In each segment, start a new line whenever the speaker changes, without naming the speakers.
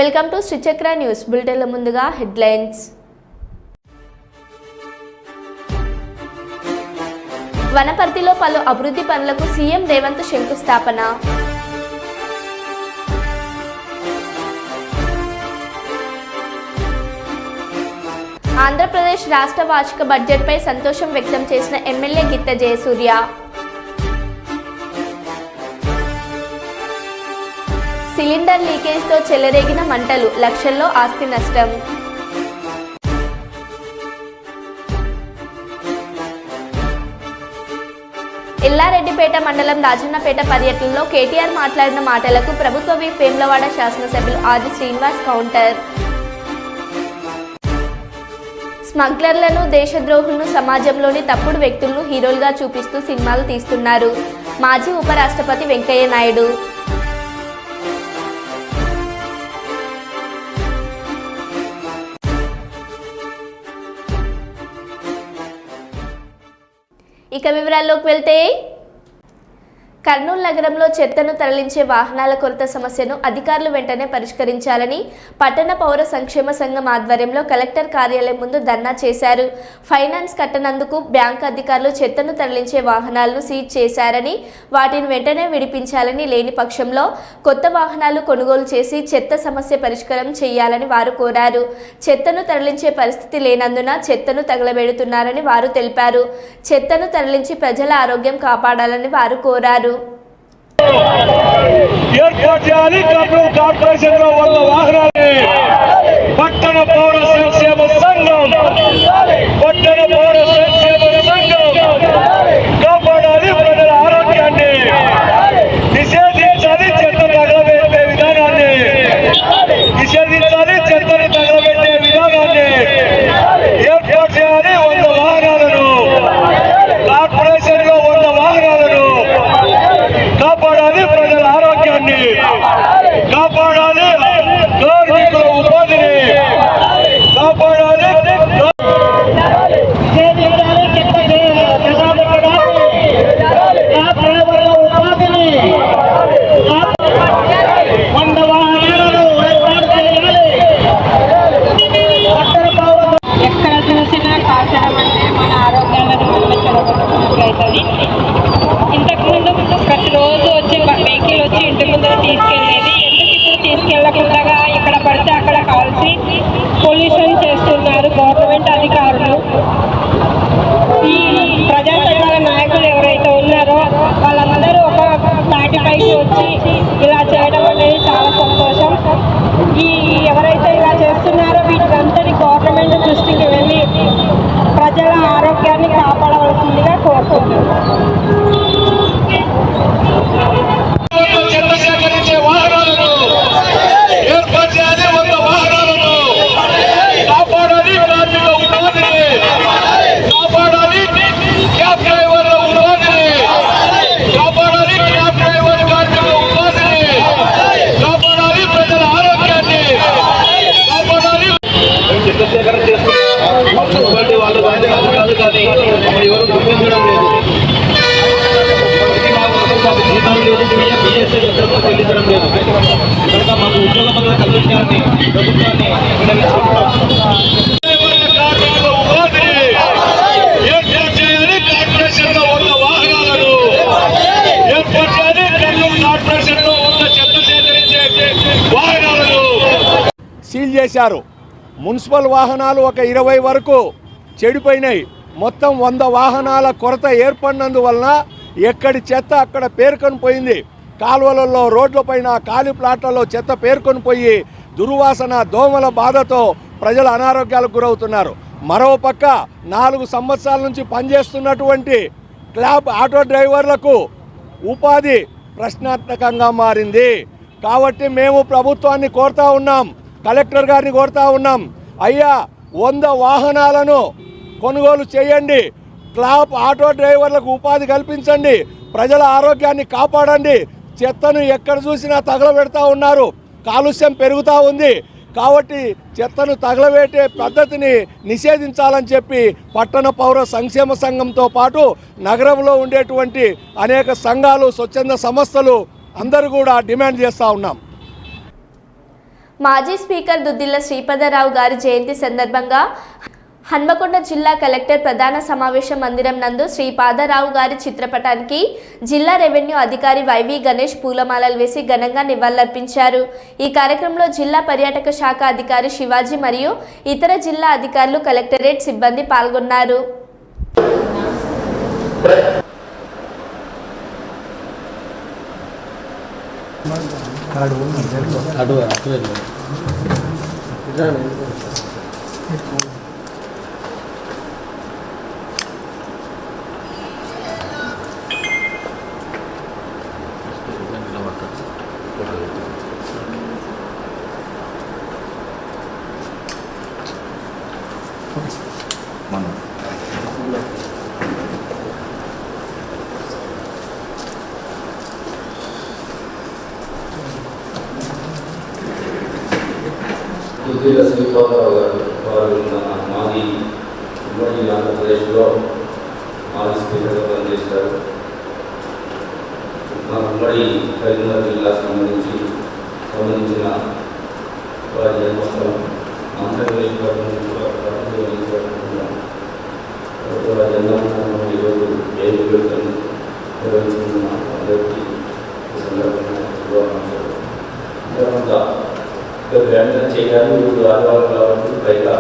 Welcome to Sri Chakra news బులెటిన్ల ముందుగా headlines. వనపర్తిలో పలు అభివృద్ధి పనులకు సీఎం రేవంత్ శంకుస్థాపన. ఆంధ్రప్రదేశ్ రాష్ట్ర వార్షిక బడ్జెట్పై సంతోషం వ్యక్తం చేసిన ఎమ్మెల్యే గిత్త జయసూర్య. సిలిండర్ లీకేజ్తో చెలరేగిన మంటలు, లక్షల్లో ఆస్తి నష్టం. ఎల్లారెడ్డిపేట మండలం రాజన్నపేట పర్యటనలో కేటీఆర్ మాట్లాడిన మాటలకు ప్రభుత్వ విప్ వేములవాడ శాసనసభ్యులు ఆది శ్రీనివాస్ కౌంటర్. స్మగ్లర్లను, దేశద్రోహులను, సమాజంలోని తప్పుడు వ్యక్తులను హీరోలుగా చూపిస్తూ సినిమాలు తీస్తున్నారు. మాజీ ఉపరాష్ట్రపతి వెంకయ్య నాయుడు. ఇక వివరాల్లోకి వెళ్తే, కర్నూలు నగరంలో చెత్తను తరలించే వాహనాల కొరత సమస్యను అధికారులు వెంటనే పరిష్కరించాలని పట్టణ పౌర సంక్షేమ సంఘం ఆధ్వర్యంలో కలెక్టర్ కార్యాలయం ముందు ధర్నా చేశారు. ఫైనాన్స్ కట్టనందుకు బ్యాంక్ అధికారులు చెత్తను తరలించే వాహనాలను సీజ్ చేశారని, వాటిని వెంటనే విడిపించాలని, లేని పక్షంలో కొత్త వాహనాలు కొనుగోలు చేసి చెత్త సమస్య పరిష్కారం చేయాలని వారు కోరారు. చెత్తను తరలించే పరిస్థితి లేనందున చెత్తను తగలబెడుతున్నారని వారు తెలిపారు. చెత్తను తరలించి ప్రజల ఆరోగ్యం కాపాడాలని వారు కోరారు.
కార్పొరేషన్ వల్ల వాహనాన్ని పట్టణ పౌర సంక్షేమ సంఘం కాపాడాలి. ప్రజల ఆరోగ్యాన్ని నిషేధించాలి. చెత్త తగలబెట్టే విధానాన్ని నిషేధించాలి. చెత్తని తగలబెట్టే విధానాన్ని ఏర్పాటు చేయాలి. 100 వాహనాలను కార్పొరేషన్ లో 100 వాహనాలను కాపాడాలి. ప్రజల ఆరోగ్యాన్ని కాపాడాలి. కార్మికుల ఉపాధిని కాపాడాలి.
ఎక్కడ చూసినా కాల్చడం అంటే మన ఆరోగ్యాలను మనం చెడగొట్టుకున్నట్లయితుంది. ఇంతకుముందు ప్రతిరోజు వచ్చి వెహికల్ వచ్చి ఇంటి ముందర తీసుకెళ్ళేది. ఎందుకు ఇప్పుడు తీసుకెళ్లకుండా ఇక్కడ పడితే అక్కడ కాల్చి పొల్యూషన్ చేస్తున్నారు గవర్నమెంట్ అధికారులు. ఈ ప్రజా సంఘాల నాయకులు ఎవరైతే ఉన్నారో వాళ్ళందరూ ఒక తాటిపైకి వచ్చి ఇలా చేయడం అనేది చాలా సంతోషం. ఎవరైతే ఇలా చేస్తున్నారో వీటికంతటి గవర్నమెంట్ దృష్టికి వెళ్ళి ప్రజల ఆరోగ్యాన్ని కాపాడవలసిందిగా కోరుకుంటున్నాను.
చెల్లించడం లేదు. కనుక మాకు ఉద్యోగ భద్రత కల్పించాలని ప్రభుత్వాన్ని
సీల్ చేశారు. మున్సిపల్ వాహనాలు ఒక 20 వరకు చెడిపోయినాయి. మొత్తం 100 వాహనాల కొరత ఏర్పడినందువలన ఎక్కడి చెత్త అక్కడ పేరుకొని పోయింది. కాలువలలో, రోడ్లపైన, ఖాళీ ప్లాట్లలో చెత్త పేరుకొని పోయి దుర్వాసన, దోమల బాధతో ప్రజలు అనారోగ్యాలకు గురవుతున్నారు. మరోపక్క 4 సంవత్సరాల నుంచి పనిచేస్తున్నటువంటి క్లాబ్ ఆటో డ్రైవర్లకు ఉపాధి ప్రశ్నార్థకంగా మారింది. కాబట్టి మేము ప్రభుత్వాన్ని కోరుతా ఉన్నాం, కలెక్టర్ గారిని కోరుతా ఉన్నాం, అయ్యా 100 వాహనాలను కొనుగోలు చేయండి, క్లాబ్ ఆటో డ్రైవర్లకు ఉపాధి కల్పించండి, ప్రజల ఆరోగ్యాన్ని కాపాడండి. చెత్తను ఎక్కడ చూసినా తగలబెడతా ఉన్నారు, కాలుష్యం పెరుగుతూ ఉంది. కాబట్టి చెత్తను తగలబెట్టే పద్ధతిని నిషేధించాలని చెప్పి పట్టణ పౌర సంక్షేమ సంఘంతో పాటు నగరంలో ఉండేటువంటి అనేక సంఘాలు, స్వచ్ఛంద సంస్థలు అందరూ కూడా డిమాండ్ చేస్తూ ఉన్నాం.
మాజీ స్పీకర్ దుద్దిల్ల శ్రీపదరావు గారి జయంతి సందర్భంగా హన్మకొండ జిల్లా కలెక్టర్ ప్రధాన సమావేశ మందిరం నందు శ్రీపాదరావు గారి చిత్రపటానికి జిల్లా రెవెన్యూ అధికారి వైవి గణేష్ పూలమాలలు వేసి ఘనంగా నివాళులర్పించారు. ఈ కార్యక్రమంలో జిల్లా పర్యాటక శాఖ అధికారి శివాజీ మరియు ఇతర జిల్లా అధికారులు, కలెక్టరేట్ సిబ్బంది పాల్గొన్నారు.
దుద్దిల్ల శ్రీపాదరావు గారు వారు మాజీ ఉమ్మడి ఆంధ్రప్రదేశ్లో మాజీ స్పీకర్గా పనిచేశారు. మా ఉమ్మడి కరీంనగర్ జిల్లాకు సంబంధించిన వారి జన్మస్థలం ఆంధ్రప్రదేశ్ నుంచి వారి జన్మస్థానం ఈరోజు జయంతి వేడుకలు నిర్వహించుకున్న అందరికీ ఈ సందర్భంగా శుభాకాంక్షలు. తర్వాత వెంటనే చేయాలి. ఇప్పుడు ఆదివారం కాబట్టి పైగా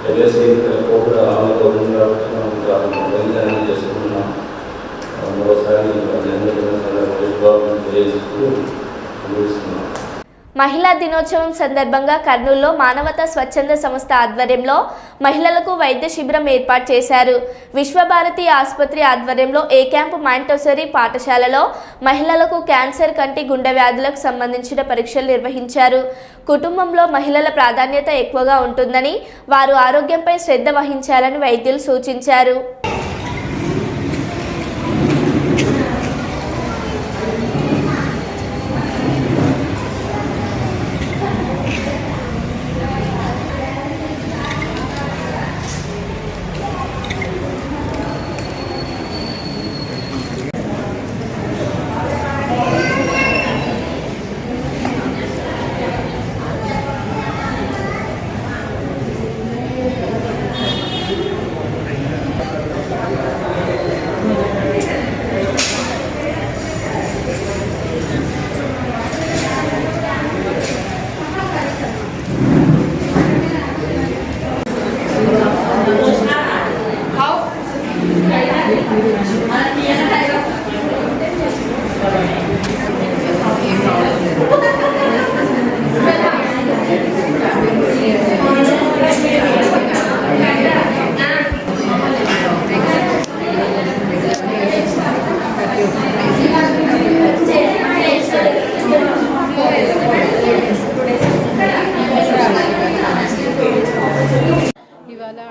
ఎమ్మెల్సీ ఎన్నికలకు కూడా ఆమెతో ఉంది కాబట్టి మనం బహిరంగ చేసుకుంటున్నాం. మరోసారి జన్మదిన సందర్భంగా శుభాకాంక్షలు తెలియజేస్తూ ముగిస్తున్నాం.
మహిళా దినోత్సవం సందర్భంగా కర్నూలులో మానవతా స్వచ్ఛంద సంస్థ ఆధ్వర్యంలో మహిళలకు వైద్య శిబిరం ఏర్పాటు చేశారు. విశ్వభారతి ఆసుపత్రి ఆధ్వర్యంలో ఏ క్యాంపు మాంటోసరీ పాఠశాలలో మహిళలకు క్యాన్సర్, కంటి, గుండె వ్యాధులకు సంబంధించిన పరీక్షలు నిర్వహించారు. కుటుంబంలో మహిళల ప్రాధాన్యత ఎక్కువగా ఉంటుందని, వారు ఆరోగ్యంపై శ్రద్ధ వహించాలని వైద్యులు సూచించారు.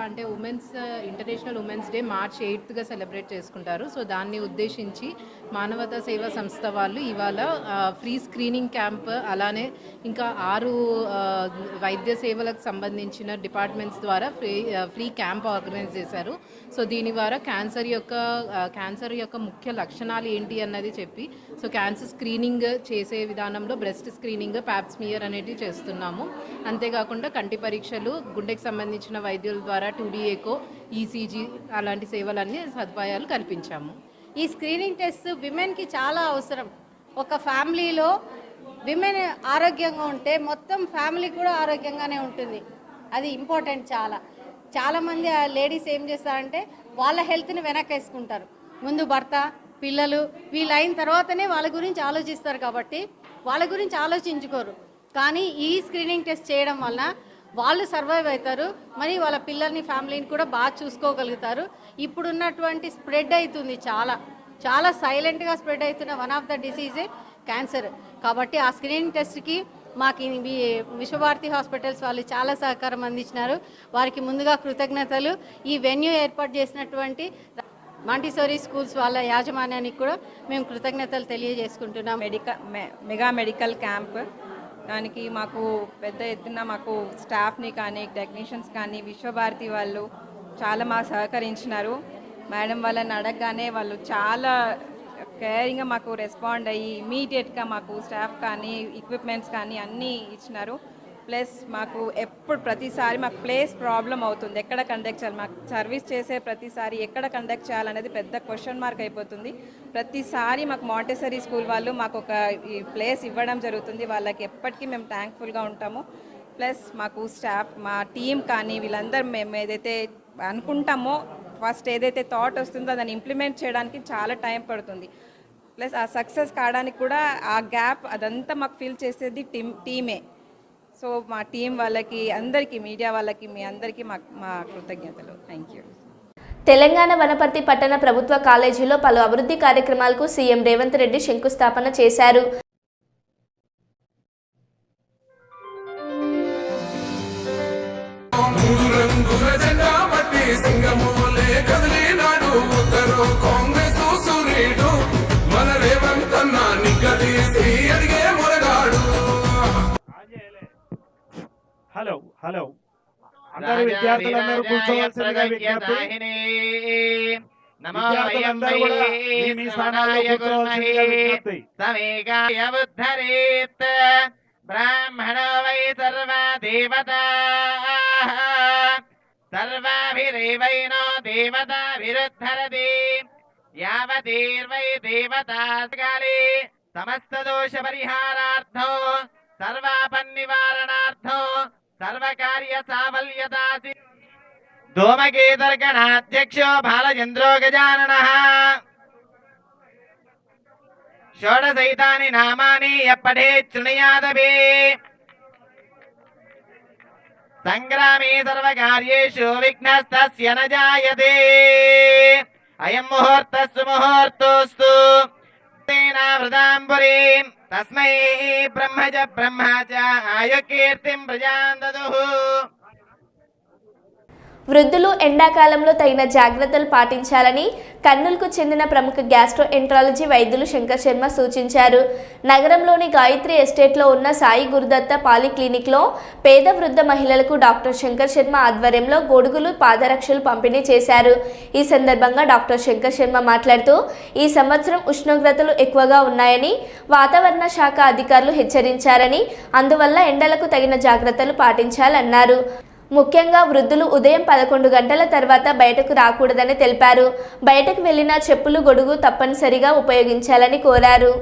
అంటే ఇంటర్నేషనల్ ఉమెన్స్ డే March 8గా సెలబ్రేట్ చేసుకుంటారు. సో దాన్ని ఉద్దేశించి మానవతా సేవా సంస్థ వాళ్ళు ఇవాళ ఫ్రీ స్క్రీనింగ్ క్యాంప్, అలానే ఇంకా 6 వైద్య సేవలకు సంబంధించిన డిపార్ట్మెంట్స్ ద్వారా ఫ్రీ క్యాంప్ ఆర్గనైజ్ చేశారు. సో దీని ద్వారా క్యాన్సర్ యొక్క ముఖ్య లక్షణాలు ఏంటి అన్నది చెప్పి, సో క్యాన్సర్ స్క్రీనింగ్ చేసే విధానంలో బ్రెస్ట్ స్క్రీనింగ్, ప్యాప్ స్మియర్ అనేటివి చేస్తున్నాము. అంతేకాకుండా కంటి పరీక్షలు, గుండెకి సంబంధించిన వైద్యుల ద్వారా 2D ఎకో, ECG అలాంటి సేవలన్నీ సదుపాయాలు కల్పించాము.
ఈ స్క్రీనింగ్ టెస్ట్ విమెన్కి చాలా అవసరం. ఒక ఫ్యామిలీలో విమెన్ ఆరోగ్యంగా ఉంటే మొత్తం ఫ్యామిలీ కూడా ఆరోగ్యంగానే ఉంటుంది. అది ఇంపార్టెంట్. చాలామంది లేడీస్ ఏం చేస్తారంటే వాళ్ళ హెల్త్ని వెనక్కేసుకుంటారు. ముందు భర్త, పిల్లలు వీళ్ళు అయిన తర్వాతనే వాళ్ళ గురించి ఆలోచిస్తారు. కాబట్టి వాళ్ళ గురించి ఆలోచించుకోరు. కానీ ఈ స్క్రీనింగ్ టెస్ట్ చేయడం వలన వాళ్ళు సర్వైవ్ అవుతారు, మరి వాళ్ళ పిల్లల్ని, ఫ్యామిలీని కూడా బాగా చూసుకోగలుగుతారు. ఇప్పుడున్నటువంటి స్ప్రెడ్ అవుతుంది, చాలా సైలెంట్గా స్ప్రెడ్ అవుతున్న వన్ ఆఫ్ ద డిసీజే క్యాన్సర్. కాబట్టి ఆ స్క్రీనింగ్ టెస్ట్కి మాకు విశ్వభారతి హాస్పిటల్స్ వాళ్ళు చాలా సహకారం అందించినారు. వారికి ముందుగా కృతజ్ఞతలు. ఈ వెన్యూ ఏర్పాటు చేసినటువంటి మాంటిసోరీ స్కూల్స్ వాళ్ళ యాజమాన్యానికి కూడా మేము కృతజ్ఞతలు తెలియజేసుకుంటున్నాం.
మెగా మెడికల్ క్యాంప్ దానికి మాకు పెద్ద ఎత్తున మాకు స్టాఫ్ని కానీ, టెక్నీషియన్స్ కానీ విశ్వభారతి వాళ్ళు చాలా మాకు సహకరించినారు. మేడం వాళ్ళని అడగగానే వాళ్ళు చాలా కేరింగ్గా మాకు రెస్పాండ్ అయ్యి ఇమీడియట్గా మాకు స్టాఫ్ కానీ, ఎక్విప్మెంట్స్ కానీ అన్నీ ఇచ్చినారు. ప్లస్ మాకు ఎప్పుడు ప్రతిసారి మాకు ప్లేస్ ప్రాబ్లం అవుతుంది, ఎక్కడ కండక్ట్ చేయాలి, మాకు సర్వీస్ చేసే ప్రతిసారి ఎక్కడ కండక్ట్ చేయాలనేది పెద్ద క్వశ్చన్ మార్క్ అయిపోతుంది. ప్రతిసారి మాకు మాంటెసరీ స్కూల్ వాళ్ళు మాకు ఒక ఈ ప్లేస్ ఇవ్వడం జరుగుతుంది, వాళ్ళకి ఎప్పటికీ మేము థ్యాంక్ఫుల్గా ఉంటాము. ప్లస్ మాకు స్టాఫ్, మా టీం కానీ వీళ్ళందరూ మేము ఏదైతే అనుకుంటామో ఫస్ట్ ఏదైతే థాట్ వస్తుందో దాన్ని ఇంప్లిమెంట్ చేయడానికి చాలా టైం పడుతుంది. ప్లస్ ఆ సక్సెస్ కావడానికి కూడా ఆ గ్యాప్ అదంతా మాకు ఫీల్ చేసేది టీమే. సో మా టీం వాళ్ళకి అందరికీ, మీడియా వాళ్ళకి, మీ అందరికీ మా కృతజ్ఞతలు. Thank you.
తెలంగాణ వనపర్తి పట్టణ ప్రభుత్వ కాలేజీలో పలు అభివృద్ధి కార్యక్రమాలకు సీఎం రేవంత్ రెడ్డి శంకుస్థాపన చేశారు.
హలో హలో అందరూ విద్యార్థులందరూ కూర్చోవాల్సిందిగా విజ్ఞప్తి. విద్యార్థులందరూ కూడా మీ స్థానాల్లో కూర్చోవాల్సిందిగా విజ్ఞప్తి.
బ్రాహ్మణో వై సర్వా దేవతాః సర్వాభిరేవైనో దేవతాభిరుద్ధరతి యావతీర్వై దేవతాస్కాలి సమస్త దోష పరిహారార్థో సర్వాపన్నివారణార్థో సర్వకార్య సాఫల్యతాసి ధూమకేతర్గణాధ్యక్షో బాలచంద్రో గజాననః షోడశైతాని నామాని యప్పఠే శృణుయాదపి సంగ్రామే సర్వకార్యేషు విఘ్నస్తస్య న జాయతే అయం ముహూర్తస్సు ముహూర్తోస్తు వృతాంబురీం తస్మై బ్రహ్మజ బ్రహ్మచ ఆయుకీర్తిం ప్రజాం దదుః.
వృద్ధులు ఎండాకాలంలో తగిన జాగ్రత్తలు పాటించాలని కర్నూలుకు చెందిన ప్రముఖ గ్యాస్ట్రోఎంట్రాలజీ వైద్యులు శంకర్ శర్మ సూచించారు. నగరంలోని గాయత్రి ఎస్టేట్లో ఉన్న సాయి గురుదత్త పాలిక్లినిక్లో పేద వృద్ధ మహిళలకు డాక్టర్ శంకర్ శర్మ ఆధ్వర్యంలో గొడుగులు, పాదరక్షలు పంపిణీ చేశారు. ఈ సందర్భంగా డాక్టర్ శంకర్ శర్మ మాట్లాడుతూ ఈ సంవత్సరం ఉష్ణోగ్రతలు ఎక్కువగా ఉన్నాయని వాతావరణ శాఖ అధికారులు హెచ్చరించారని, అందువల్ల ఎండలకు తగిన జాగ్రత్తలు పాటించాలన్నారు. ముఖ్యంగా వృద్ధులు ఉదయం 11 గంటల తర్వాత బయటకు రాకూడదని తెలిపారు. బయటకు వెళ్లిన చెప్పులు, గొడుగు తప్పనిసరిగా ఉపయోగించాలని కోరారు.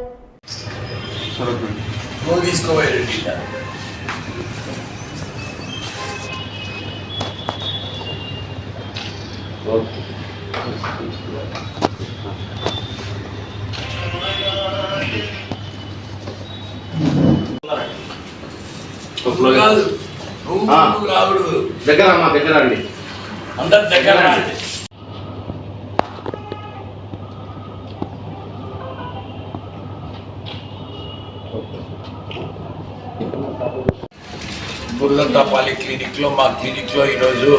దగ్గర అండి అందరు దగ్గర
గురుదత్త పాలిక్లినిక్లో మా క్లినిక్లో ఈరోజు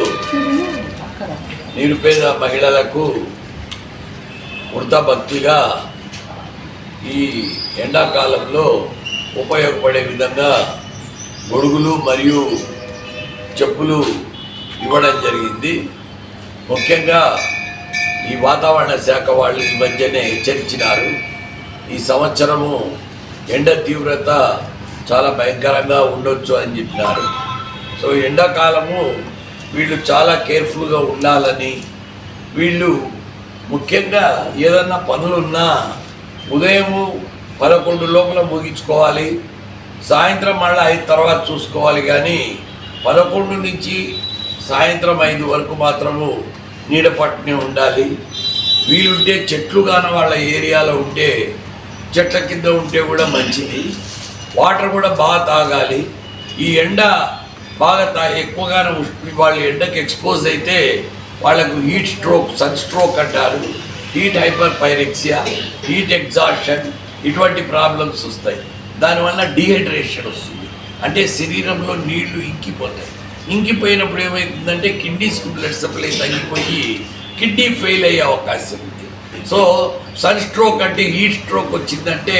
నిరుపేద మహిళలకు వృద్ధభక్తిగా ఈ ఎండాకాలంలో ఉపయోగపడే విధంగా గొడుగులు మరియు చెప్పులు ఇవ్వడం జరిగింది. ముఖ్యంగా ఈ వాతావరణ శాఖ వాళ్ళు ఈ మధ్యనే హెచ్చరించినారు, ఈ సంవత్సరము ఎండ తీవ్రత చాలా భయంకరంగా ఉండొచ్చు అని చెప్పినారు. సో ఎండాకాలము వీళ్ళు చాలా కేర్ఫుల్గా ఉండాలని, వీళ్ళు ముఖ్యంగా ఏదన్నా పనులున్నా ఉదయము 11 లోపల ముగించుకోవాలి, సాయంత్రం మళ్ళీ 5 తర్వాత చూసుకోవాలి. కానీ 11 నుంచి సాయంత్రం 5 వరకు మాత్రము నీడ పట్టునే ఉండాలి. వీలుంటే చెట్లు కాని వాళ్ళ ఏరియాలో ఉంటే చెట్ల కింద ఉంటే కూడా మంచిది. వాటర్ కూడా బాగా తాగాలి. ఈ ఎండ బాగా ఎక్కువగానే వాళ్ళు ఎండకి ఎక్స్పోజ్ అయితే వాళ్ళకు హీట్ స్ట్రోక్, సన్ స్ట్రోక్ అంటారు, heat hyper pyrexia, heat exhaustion, ఇటువంటి ప్రాబ్లమ్స్ వస్తాయి. దానివల్ల డీహైడ్రేషన్ వస్తుంది, అంటే శరీరంలో నీళ్లు ఇంకిపోతాయి. ఇంకిపోయినప్పుడు ఏమవుతుందంటే కిడ్నీస్కి బ్లడ్ సప్లై తగ్గిపోయి కిడ్నీ ఫెయిల్ అయ్యే అవకాశం ఉంది. సో సన్ స్ట్రోక్ అంటే హీట్ స్ట్రోక్ వచ్చిందంటే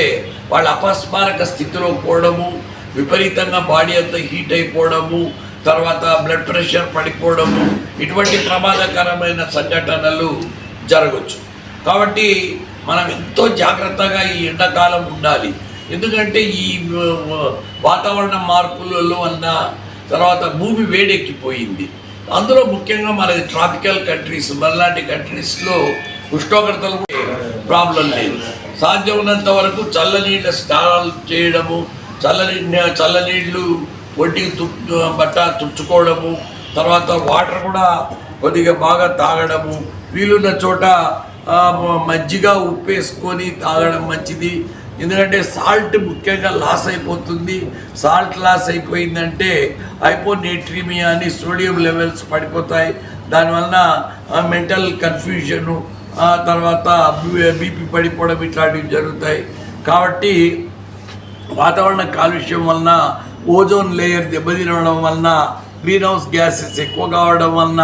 వాళ్ళ అపస్మారక స్థితిలో పోవడము, విపరీతంగా బాడీ అంతా హీట్ అయిపోవడము, తర్వాత బ్లడ్ ప్రెషర్ పడిపోవడము, ఇటువంటి ప్రమాదకరమైన సంఘటనలు జరగవచ్చు. కాబట్టి మనం ఎంతో జాగ్రత్తగా ఈ ఎండాకాలం ఉండాలి. ఎందుకంటే ఈ వాతావరణ మార్పుల వలన తర్వాత భూమి వేడెక్కిపోయింది. అందులో ముఖ్యంగా మనది ట్రాపికల్ కంట్రీస్, మనలాంటి కంట్రీస్లో ఉష్ణోగ్రతలు ప్రాబ్లం లేదు. సాధ్యం ఉన్నంత వరకు చల్లనీళ్ళ స్నానాలు చేయడము, చల్లనీళ్ళు ఒంటికి బట్ట తుడుచుకోవడము, తర్వాత వాటర్ కూడా కొద్దిగా బాగా తాగడము, వీలున్న చోట మజ్జిగ ఉప్పేసుకొని తాగడం మంచిది. ఎందుకంటే సాల్ట్ ముఖ్యంగా లాస్ అయిపోతుంది. సాల్ట్ లాస్ అయిపోయిందంటే హైపోనేట్రీమియా అని సోడియం లెవెల్స్ పడిపోతాయి. దానివలన మెంటల్ కన్ఫ్యూజను, తర్వాత బీపీ పడిపోవడం ఇట్లాంటివి జరుగుతాయి. కాబట్టి వాతావరణ కాలుష్యం వలన ఓజోన్ లేయర్ దెబ్బతినడం వలన, గ్రీన్ హౌస్ గ్యాసెస్ ఎక్కువ కావడం వలన,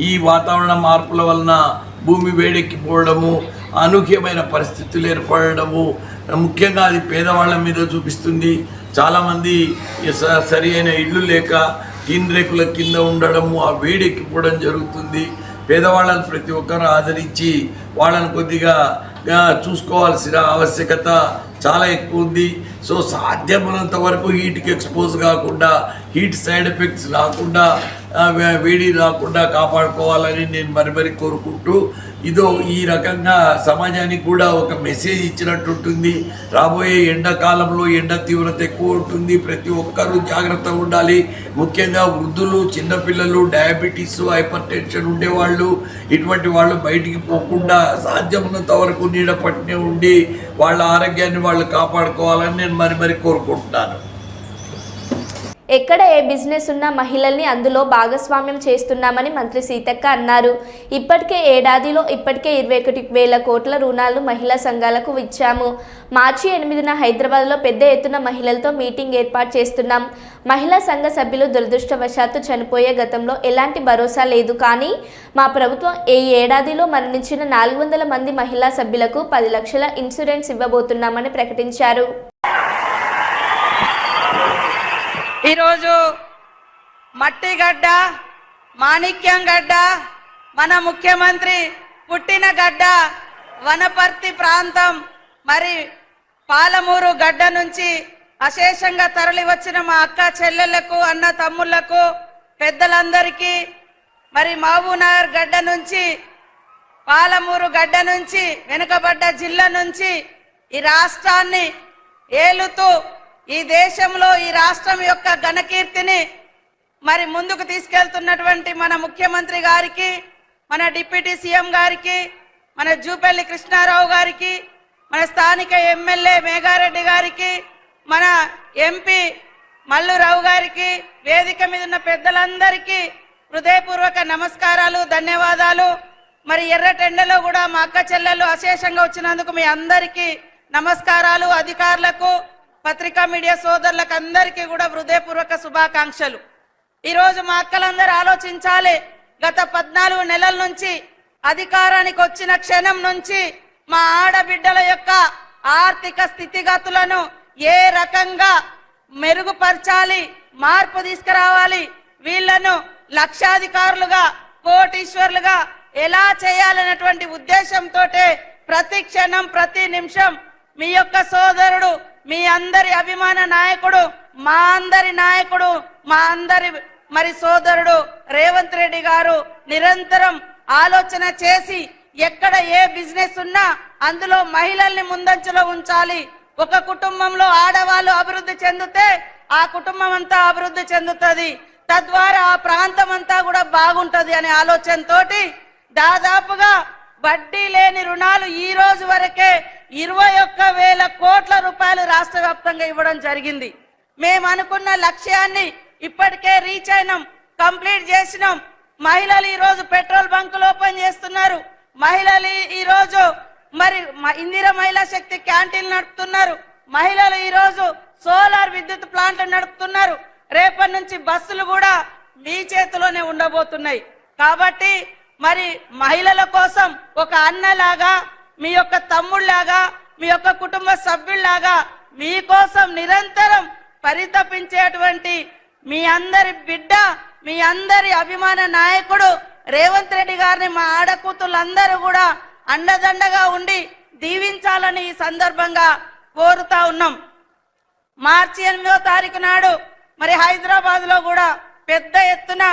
ఈ వాతావరణ మార్పుల వలన భూమి వేడెక్కిపోవడము, అనూహ్యమైన పరిస్థితులు ఏర్పడము, ముఖ్యంగా అది పేదవాళ్ళ మీద చూపిస్తుంది. చాలామంది సరి అయిన ఇళ్ళు లేక టీన్ రేకుల కింద ఉండడము, ఆ వేడెక్కిపోవడం జరుగుతుంది. పేదవాళ్ళని ప్రతి ఒక్కరు ఆదరించి వాళ్ళని కొద్దిగా చూసుకోవాల్సిన ఆవశ్యకత చాలా ఎక్కువ ఉంది. సో సాధ్యమైనంత వరకు హీట్కి ఎక్స్పోజ్ కాకుండా, హీట్ సైడ్ ఎఫెక్ట్స్ రాకుండా, వేడి రాకుండా కాపాడుకోవాలని నేను మరి కోరుకుంటూ, ఇదో ఈ రకంగా సమాజానికి కూడా ఒక మెసేజ్ ఇచ్చినట్టు ఉంటుంది. రాబోయే ఎండాకాలంలో ఎండ తీవ్రత ఎక్కువ ఉంటుంది. ప్రతి ఒక్కరూ జాగ్రత్తగా ఉండాలి. ముఖ్యంగా వృద్ధులు, చిన్నపిల్లలు, డయాబెటీస్, హైపర్ టెన్షన్ ఉండేవాళ్ళు, ఇటువంటి వాళ్ళు బయటికి పోకుండా సాధ్యమైనంత వరకు నీడ పట్టునే ఉండి వాళ్ళ ఆరోగ్యాన్ని వాళ్ళు కాపాడుకోవాలని నేను మరి కోరుకుంటున్నాను.
ఎక్కడ ఏ బిజినెస్ ఉన్నా మహిళల్ని అందులో భాగస్వామ్యం చేస్తున్నామని మంత్రి సీతక్క అన్నారు. ఇప్పటికే ఏడాదిలో 21,000 కోట్ల రుణాలు మహిళా సంఘాలకు ఇచ్చాము. మార్చి 8న హైదరాబాద్లో పెద్ద ఎత్తున మహిళలతో మీటింగ్ ఏర్పాటు చేస్తున్నాం. మహిళా సంఘ సభ్యులు దురదృష్టవశాత్తు చనిపోయే గతంలో ఎలాంటి భరోసా లేదు. కానీ మా ప్రభుత్వం ఈ ఏడాదిలో మరణించిన 400 మంది మహిళా సభ్యులకు 10 లక్షల ఇన్సూరెన్స్ ఇవ్వబోతున్నామని ప్రకటించారు.
ఈరోజు మట్టిగడ్డ, మాణిక్యం గడ్డ, మన ముఖ్యమంత్రి పుట్టిన గడ్డ వనపర్తి ప్రాంతం, మరి పాలమూరు గడ్డ నుంచి అశేషంగా తరలి వచ్చిన మా అక్క చెల్లెళ్లకు, అన్న తమ్ముళ్లకు, పెద్దలందరికీ, మరి మహబూబ్నగర్ గడ్డ నుంచి, పాలమూరు గడ్డ నుంచి, వెనుకబడ్డ జిల్లా నుంచి ఈ రాష్ట్రాన్ని ఏలుతూ ఈ దేశంలో ఈ రాష్ట్రం యొక్క ఘనకీర్తిని మరి ముందుకు తీసుకెళ్తున్నటువంటి మన ముఖ్యమంత్రి గారికి, మన డిప్యూటీ సీఎం గారికి, మన జూపల్లి కృష్ణారావు గారికి, మన స్థానిక ఎమ్మెల్యే మేఘారెడ్డి గారికి, మన ఎంపీ మల్లురావు గారికి, వేదిక మీద ఉన్న పెద్దలందరికీ హృదయపూర్వక నమస్కారాలు, ధన్యవాదాలు. మరి ఎర్రటెండలో కూడా మా అక్క చెల్లెలు అశేషంగా వచ్చినందుకు మీ అందరికీ నమస్కారాలు. అధికారులకు, పత్రికా మీడియా సోదరులకు అందరికీ కూడా హృదయపూర్వక శుభాకాంక్షలు. ఈరోజు మా అక్కలందరూ ఆలోచించాలి. గత 14 నెలల నుంచి అధికారానికి వచ్చిన క్షణం నుంచి మా ఆడబిడ్డల యొక్క ఆర్థిక స్థితిగతులను ఏ రకంగా మెరుగుపరచాలి, మార్పు తీసుకురావాలి, వీళ్లను లక్షాధికారులుగా, కోటీశ్వర్లుగా ఎలా చేయాలనేటువంటి ఉద్దేశంతో ప్రతి క్షణం, ప్రతి నిమిషం మీ యొక్క సోదరుడు, మీ అందరి అభిమాన నాయకుడు, మా అందరి నాయకుడు, మా అందరి మరి సోదరుడు రేవంత్ రెడ్డి గారు నిరంతరం ఆలోచన చేసి ఎక్కడ ఏ బిజినెస్ ఉన్నా అందులో మహిళల్ని ముందంజలో ఉంచాలి. ఒక కుటుంబంలో ఆడవాళ్ళు అభివృద్ధి చెందితే ఆ కుటుంబం అంతా అభివృద్ధి చెందుతుంది, తద్వారా ఆ ప్రాంతం అంతా కూడా బాగుంటది అనే ఆలోచనతోటి దాదాపుగా వడ్డీ లేని రుణాలు ఈ రోజు వరకే 21,000 కోట్ల రూపాయలు రాష్ట్ర వ్యాప్తంగా ఇవ్వడం జరిగింది. మేము అనుకున్న లక్ష్యాన్ని ఇప్పటికే రీచ్ అయినాం, కంప్లీట్ చేసినాం. మహిళలు ఈ రోజు పెట్రోల్ బంకులు ఓపెన్ చేస్తున్నారు. మహిళలు ఈ రోజు మరి ఇందిరా మహిళా శక్తి క్యాంటీన్లు నడుపుతున్నారు. మహిళలు ఈ రోజు సోలార్ విద్యుత్ ప్లాంట్లు నడుపుతున్నారు. రేపటి నుంచి బస్సులు కూడా మీ చేతిలోనే ఉండబోతున్నాయి. కాబట్టి మరి మహిళల కోసం ఒక అన్నలాగా, మీ యొక్క తమ్ముళ్లాగా, మీ యొక్క కుటుంబ సభ్యుల్లాగా మీకోసం నిరంతరం పరితపించేటువంటి మీ అందరి బిడ్డ, మీ అందరి అభిమాన నాయకుడు రేవంత్ రెడ్డి గారిని మా ఆడకూతులందరూ కూడా అండదండగా ఉండి దీవించాలని ఈ సందర్భంగా కోరుతా ఉన్నాం. మార్చి 8వ తారీఖు నాడు మరి హైదరాబాద్లో కూడా పెద్ద ఎత్తున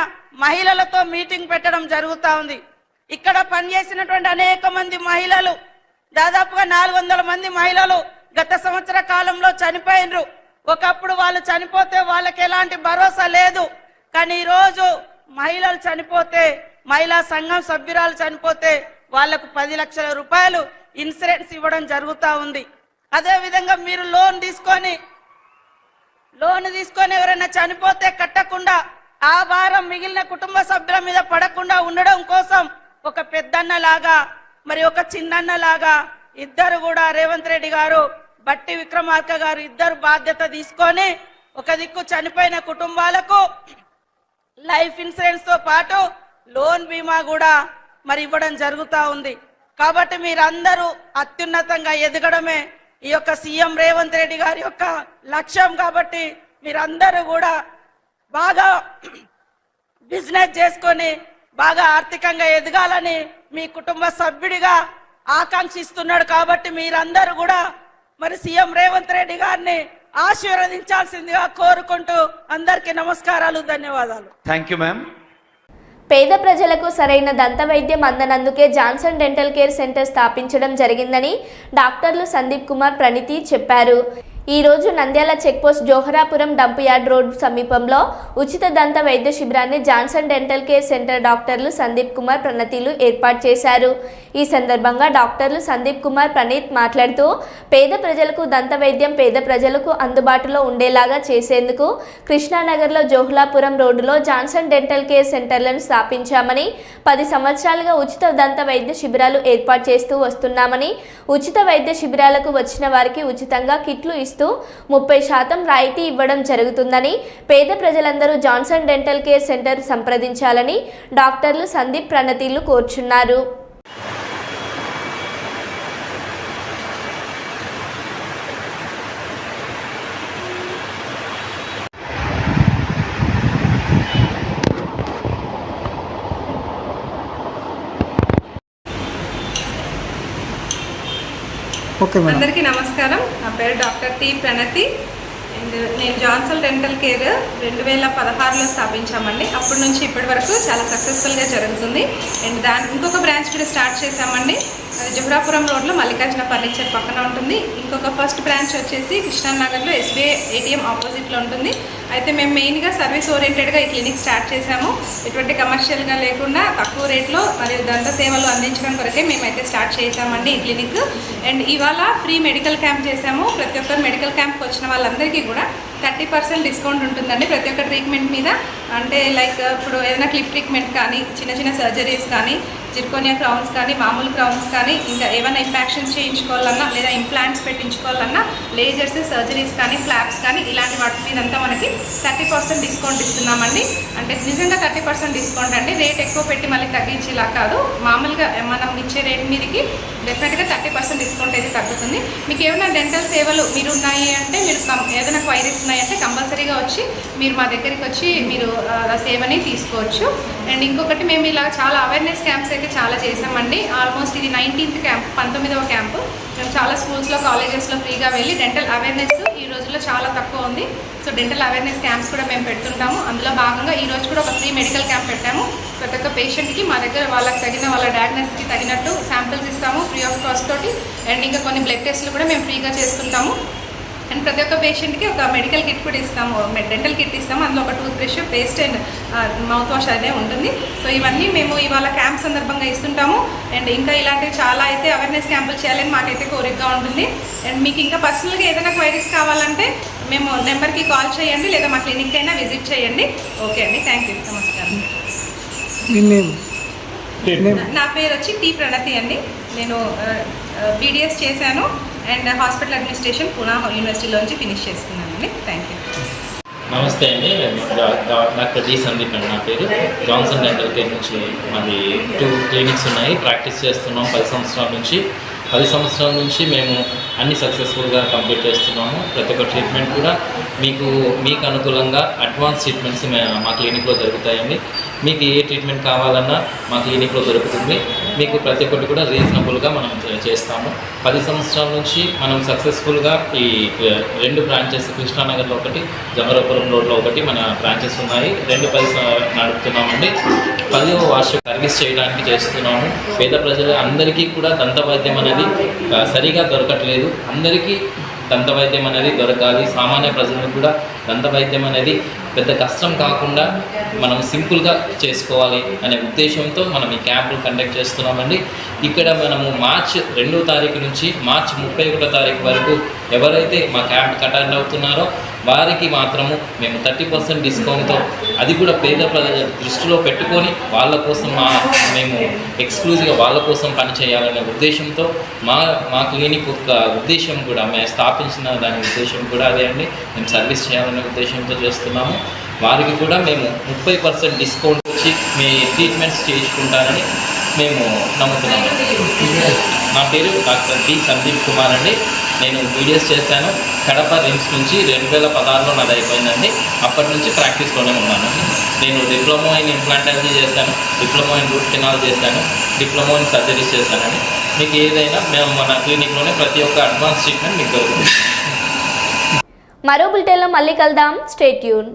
మహిళలతో మీటింగ్ పెట్టడం జరుగుతూ ఉంది. ఇక్కడ పనిచేసినటువంటి అనేక మంది మహిళలు, దాదాపుగా 400 మంది మహిళలు గత సంవత్సర కాలంలో చనిపోయినరు. ఒకప్పుడు వాళ్ళు చనిపోతే వాళ్ళకి ఎలాంటి భరోసా లేదు. కానీ ఈరోజు మహిళలు చనిపోతే, మహిళా సంఘం సభ్యురాలు చనిపోతే వాళ్లకు 10 లక్షల రూపాయలు ఇన్సూరెన్స్ ఇవ్వడం జరుగుతూ ఉంది. అదేవిధంగా మీరు లోన్ తీసుకొని ఎవరైనా చనిపోతే కట్టకుండా ఆ భారం మిగిలిన కుటుంబ సభ్యుల మీద పడకుండా ఉండడం కోసం ఒక పెద్దన్నలాగా మరి ఒక చిన్నన్నలాగా ఇద్దరు కూడా రేవంత్ రెడ్డి గారు, బట్టి విక్రమార్క గారు ఇద్దరు బాధ్యత తీసుకొని ఒక దిక్కు చనిపోయిన కుటుంబాలకు లైఫ్ ఇన్సూరెన్స్ తో పాటు లోన్ బీమా కూడా మరి ఇవ్వడం జరుగుతూ ఉంది. కాబట్టి మీరందరూ అత్యున్నతంగా ఎదగడమే ఈ యొక్క సీఎం రేవంత్ రెడ్డి గారి యొక్క లక్ష్యం. కాబట్టి మీరందరూ కూడా బాగా బిజినెస్ చేసుకొని బాగా ఆర్థికంగా ఎదగాలని మీ కుటుంబ సభ్యుడిగా ఆకాంక్షిస్తున్నాడు. కాబట్టి మీరందరూ కూడా మరి సీఎం రేవంత్ రెడ్డి గారిని ఆశీర్వదించాల్సిందిగా కోరుకుంటూ అందరికీ నమస్కారాలు, ధన్యవాదాలు.
Thank you ma'am.
పేద ప్రజలకు సరైన దంత వైద్యం అందనందుకే జాన్సన్ డెంటల్ కేర్ సెంటర్ స్థాపించడం జరిగిందని డాక్టర్లు సందీప్ కుమార్, ప్రణితి చెప్పారు. ఈ రోజు Nandyal checkpost Joharapuram dump yard road సమీపంలో ఉచిత దంత వైద్య శిబిరాన్ని జాన్సన్ డెంటల్ కేర్ సెంటర్ డాక్టర్లు సందీప్ కుమార్, ప్రణతిలు ఏర్పాటు చేశారు. ఈ సందర్భంగా డాక్టర్లు సందీప్ కుమార్, ప్రణీత్ మాట్లాడుతూ పేద ప్రజలకు దంత వైద్యం పేద ప్రజలకు అందుబాటులో ఉండేలాగా చేసేందుకు కృష్ణానగర్లో జోహలాపురం రోడ్డులో జాన్సన్ డెంటల్ కేర్ సెంటర్లను స్థాపించామని, 10 సంవత్సరాలుగా ఉచిత దంత వైద్య శిబిరాలు ఏర్పాటు చేస్తూ వస్తున్నామని, ఉచిత వైద్య శిబిరాలకు వచ్చిన వారికి ఉచితంగా కిట్లు ఇస్తూ 30% రాయితీ ఇవ్వడం జరుగుతుందని, పేద ప్రజలందరూ జాన్సన్ డెంటల్ కేర్ సెంటర్ సంప్రదించాలని డాక్టర్లు సందీప్, ప్రణతిలు కోరుచున్నారు.
అందరికీ నమస్కారం. నా పేరు డాక్టర్ టి ప్రణతి అండ్ నేను జాన్సన్ డెంటల్ కేర్ 2016లో స్థాపించామండి. అప్పటి నుంచి ఇప్పటి వరకు చాలా సక్సెస్ఫుల్గా జరుగుతుంది. అండ్ ఇంకొక బ్రాంచ్ కూడా స్టార్ట్ చేశామండి. అది జోహరాపురం రోడ్లో మల్లికార్జున ఫర్నిచర్ పక్కన ఉంటుంది. ఇంకొక ఫస్ట్ బ్రాంచ్ వచ్చేసి కృష్ణానగర్లో SBI ATM ఆపోజిట్లో ఉంటుంది. అయితే మేము మెయిన్గా సర్వీస్ ఓరియంటెడ్గా ఈ క్లినిక్ స్టార్ట్ చేశాము. ఎటువంటి కమర్షియల్గా లేకుండా తక్కువ రేట్లో మరియు దంత సేవలు అందించడం కొరకే మేమైతే స్టార్ట్ చేశామండి ఈ క్లినిక్. అండ్ ఇవాళ ఫ్రీ మెడికల్ క్యాంప్ చేశాము. ప్రతి ఒక్కరు మెడికల్ క్యాంప్కి వచ్చిన వాళ్ళందరికీ కూడా 30% డిస్కౌంట్ ఉంటుందండి ప్రతి ఒక్క ట్రీట్మెంట్ మీద. అంటే లైక్ ఇప్పుడు ఏదైనా క్లిప్ ట్రీట్మెంట్ కానీ, చిన్న చిన్న సర్జరీస్ కానీ, జిర్కోనియా క్రౌన్స్ కానీ, మామూలు క్రౌన్స్ కానీ, ఇంకా ఏమైనా ఇంపాక్షన్స్ చేయించుకోవాలన్నా లేదా ఇంప్లాంట్స్ పెట్టించుకోవాలన్నా, లేజర్స్, సర్జరీస్ కానీ, ఫ్లాప్స్ కానీ ఇలాంటి వాటి మీదంతా మనకి 30% డిస్కౌంట్ ఇస్తున్నామండి. అంటే నిజంగా 30% డిస్కౌంట్ అండి. రేట్ ఎక్కువ పెట్టి మళ్ళీ తగ్గించేలా కాదు. మామూలుగా మనం ఇచ్చే రేట్ మీదకి డెఫినెట్గా 30% డిస్కౌంట్ అయితే తగ్గుతుంది. మీకు ఏమైనా డెంటల్ సేవలు మీరు ఉన్నాయి అంటే, మీరు ఏదైనా క్వైరీస్ ఉన్నాయంటే కంపల్సరీగా వచ్చి మీరు మా దగ్గరికి వచ్చి మీరు ఆ సేవని తీసుకోవచ్చు. అండ్ ఇంకొకటి మేము ఇలా చాలా అవేర్నెస్ క్యాంప్స్ అయితే చాలా చేసామండి. ఆల్మోస్ట్ ఇది 19th క్యాంప్, 19వ క్యాంపు. మేము చాలా స్కూల్స్లో, కాలేజెస్లో ఫ్రీగా వెళ్ళి డెంటల్ అవేర్నెస్ ఈ రోజుల్లో చాలా తక్కువ ఉంది. సో డెంటల్ అవేర్నెస్ క్యాంప్స్ కూడా మేము పెడుతుంటాము. అందులో భాగంగా ఈ రోజు కూడా ఒక ఫ్రీ మెడికల్ క్యాంప్ పెట్టాము. ప్రతి ఒక్క పేషెంట్కి మా దగ్గర వాళ్ళకి తగిన వాళ్ళ డయాగ్నోస్కి తగినట్టు శాంపిల్స్ ఇస్తాము ఫ్రీ ఆఫ్ కాస్ట్ తోటి. అండ్ ఇంకా కొన్ని బ్లడ్ టెస్ట్లు కూడా మేము ఫ్రీగా చేస్తుంటాము. అండ్ ప్రతి ఒక్క పేషెంట్కి ఒక మెడికల్ కిట్ కూడా ఇస్తాము, డెంటల్ కిట్ ఇస్తాము. అందులో ఒక toothbrush, paste and mouthwash అదే ఉంటుంది. సో ఇవన్నీ మేము ఇవాళ క్యాంప్ సందర్భంగా ఇస్తుంటాము. అండ్ ఇంకా ఇలాంటివి చాలా అయితే అవేర్నెస్ క్యాంపులు చేయాలని మాకైతే కోరికగా ఉంటుంది. అండ్ మీకు ఇంకా పర్సనల్గా ఏదైనా క్వైరీస్ కావాలంటే మేము నెంబర్కి కాల్ చేయండి, లేదా మా క్లినిక్ అయినా విజిట్ చేయండి. ఓకే అండి, థ్యాంక్ యూ, నమస్కారం. నా పేరు వచ్చి టి ప్రణతి అండి. నేను BDS చేశాను అండ్ హాస్పిటల్ అడ్మినిస్ట్రేషన్ పూనా యూనివర్సిటీలోంచి ఫినిష్ చేసుకున్నానండి. Thank you.
నమస్తే అండి, డాక్టర్ జి సందీప్ అండి నా పేరు. జాన్సన్ డెంటల్ కేర్ నుంచి మాది 2 క్లినిక్స్ ఉన్నాయి. ప్రాక్టీస్ చేస్తున్నాం 10 సంవత్సరాల నుంచి. 10 సంవత్సరాల నుంచి మేము అన్ని సక్సెస్ఫుల్గా కంప్లీట్ చేస్తున్నాము. ప్రతి ఒక్క ట్రీట్మెంట్ కూడా మీకు అనుకూలంగా అడ్వాన్స్ ట్రీట్మెంట్స్ మా క్లినిక్లో జరుగుతాయండి. మీకు ఏ ట్రీట్మెంట్ కావాలన్నా మా క్లినిక్లో దొరుకుతుంది. మీకు ప్రతి ఒక్కటి కూడా రీజనబుల్గా మనం చేస్తాము. 10 సంవత్సరాల నుంచి మనం సక్సెస్ఫుల్గా ఈ 2 బ్రాంచెస్ కృష్ణానగర్లో ఒకటి, జమరాపురం రోడ్లో ఒకటి మన బ్రాంచెస్ ఉన్నాయి. 2 నడుపుతున్నామండి. 10వ వార్షిక సర్వీస్ చేయడానికి చేస్తున్నాము. పేద ప్రజలు అందరికీ కూడా దంత వైద్యం అనేది సరిగా దొరకట్లేదు. అందరికీ దంత వైద్యం అనేది దొరకాలి. సామాన్య ప్రజలకు కూడా దంత వైద్యం అనేది పెద్ద కష్టం కాకుండా మనం సింపుల్గా చేసుకోవాలి అనే ఉద్దేశంతో మనం ఈ క్యాంపులు కండక్ట్ చేస్తున్నామండి. ఇక్కడ మనము మార్చి 2వ తారీఖు నుంచి మార్చి 31వ తారీఖు వరకు ఎవరైతే మా క్యాంప్ అటెండ్ అవుతున్నారో వారికి మాత్రము మేము 30% డిస్కౌంట్తో, అది కూడా పేద ప్రజల దృష్టిలో పెట్టుకొని వాళ్ళ కోసం మేము ఎక్స్క్లూజివ్గా వాళ్ళ కోసం పనిచేయాలనే ఉద్దేశంతో మా క్లినిక్ యొక్క ఉద్దేశం కూడా, మేము స్థాపించిన దాని ఉద్దేశం కూడా అదే అండి. మేము సర్వీస్ చేయాలనే ఉద్దేశంతో చేస్తున్నాము. వారికి కూడా మేము 30% డిస్కౌంట్ వచ్చి మీ ట్రీట్మెంట్స్ చేయించుకుంటారని మేము నమ్ముతున్నాము. నా పేరు డాక్టర్ డి సందీప్ కుమార్ అండి. నేను వీడియోస్ చేశాను. కడప రిమ్స్ నుంచి 2016లో నాది అయిపోయిందండి. అప్పటి నుంచి ప్రాక్టీస్లోనే ఉన్నానండి. నేను డిప్లొమా ఇన్ ఇంప్లాంటాలజీ చేశాను, డిప్లొమా ఇన్ రూట్ కెనాల్ చేశాను, డిప్లొమా ఇన్ సర్జరీస్ చేశానండి. మీకు ఏదైనా మేము మన క్లినిక్లోనే ప్రతి ఒక్క అడ్వాన్స్ ట్రీట్మెంట్ మీకు దొరుకుతుంది.
మరో బులెటిన్లో మళ్ళీ కలుద్దాం. Stay tune.